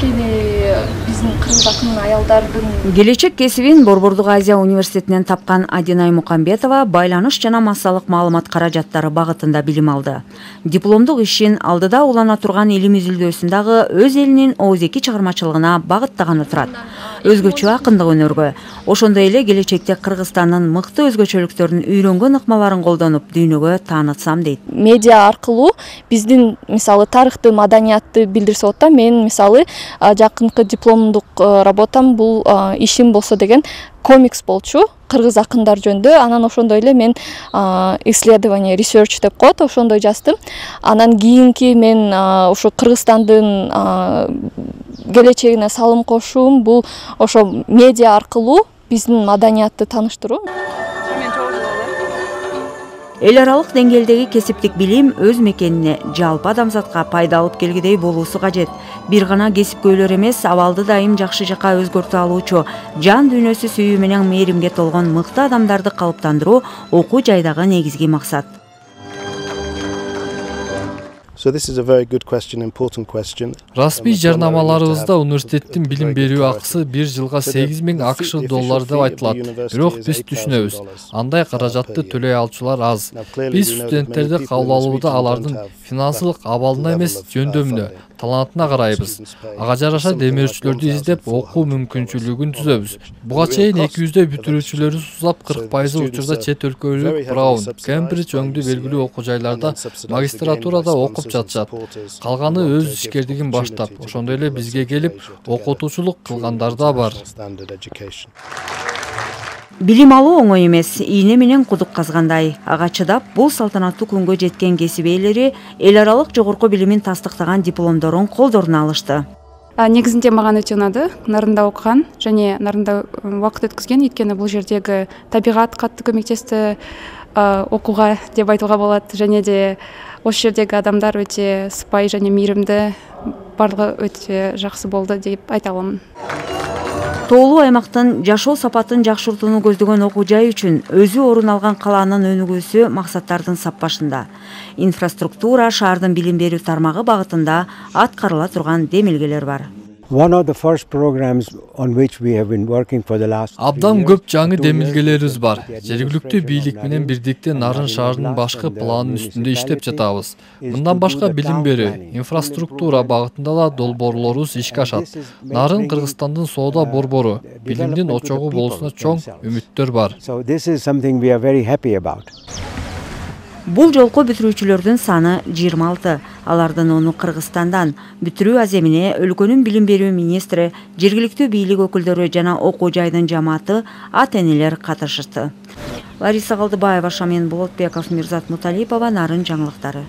анткени биздин кыргыз акын аялдардын келечек кесибин Борбордук Азия университетинен тапкан Адинай Мукамбетова байланыш жана массалык маалымат каражаттары багытында билим алды. Дипломдук ишин алдыда улана турган илим изилдөөсүн дагы өз элинин оозеки чыгармачылыгына багыттаганы турат. Өзгөчө акындык өнөргө, ошондой эле келечекте Кыргызстандын мыкты өзгөчөлүктөрүн үйрөнгөн ыкмаларын колдонуп дүйнөгө таанытсам дейт. Медиа аркылуу биздин мисалы тарыхты, маданиятты билдирсе болот да. Мен мисалы жакынкы дипломдук работам бул ишим болсо деген комикс болчу. Кыргыз акындар жөнүндө. Анан ошондой эле мен исследование, research деп коет, ошондой жаздым. Анан кийинки мен ошо Кыргызстандын келечегине салым кошуум бул ошо медиа аркылуу биздин маданиятты тааныштыруу. Эл аралык деңгээлдеги кесиптик билим өз мекенине жалпы адамзатка пайда алып келгидей болуусу кажет. Бир гана кесипкөйлөр эмес, абалды дайым жакшы жака өзгөртө алуучу, жан дүйнөсү сүйүү менен мээримге толгон мыкты адамдарды калыптандыруу окуу жайдагы негизги максат. Расмий жарнамаларыбызда университеттин билим берүү акысы 1 жылга 8.000 АКШ доллары деп айтылат. Бирок биз түшүнөбүз, андай каражатты төлөй алчулар аз. Биз студенттерди кабыл алууда алардын финансылык абалына эмес, жөндөмүнө, талантына карайбыз. Ага жараша демирүүчүлөрдү издеп окуу мүмкүнчүлүгүн түзөбүз. Буга чейин 200 бүтүрүүчүлөрүбүз узап 40% учурда чет өлкөлүк Браун, Кембридж өңдүү белгилүү окуу жайларда магистратурада окуп жатышат. Калганы өз ишкердигин баштап, ошондой эле бизге келип окутуучулук кылгандар да бар. Билим алуу оңой эмес, ийне менен кудук казгандай. Ага чыдап, бул салтанаттуу күнгө жеткен кесип ээлери эл аралык жогорку билимин тастыктаган дипломдорун колдоруна алышты. Негизинде мага өтө унады. Нарында окуган және нарында убакыт өткөзгөн, эткени бул жердеги табигат катты көмөктөстү окууга деп айтууга болот. Және де ошол жердеги адамдар өтө сыпайы және мейримдүү, барлыгы өтө жакшы болду деп айта аламын. Тоолуу аймактын жашоо сапатын жакшыртууну көздөгөн окуу жай үчүн өзү орун алган калаанын өнүгүүсү максаттардын саппашында. Инфраструктура, шаардын билим берүү тармагы багытында аткарыла турган демилгелер бар. Абдан көп жаңы демилгелерибиз бар. Жергиликтүү бийлик менен бирдикте Нарын шаарынын башкы планынын үстүндө иштеп жатабыз. Мындан башка билим берүү, инфраструктура багытында да долбоорлорубуз ишке ашат. Нарын Кыргызстандын соода борбору, билимдин очогу болушуна чоң үмүттөр бар. Бул жолку бүтүрүүчүлөрдүн саны 26. Алардын 10 Кыргызстандан. Бүтүрүү аземине өлкөнүн билим берүү министри, жергиликтүү бийлик өкүлдөрү жана окуу жайдын жамааты, ата-энелер катышышты. Лариса Калдыбаева, Шамин Болотбеков, Мирзат Муталипова, Нарын жаңылыктары.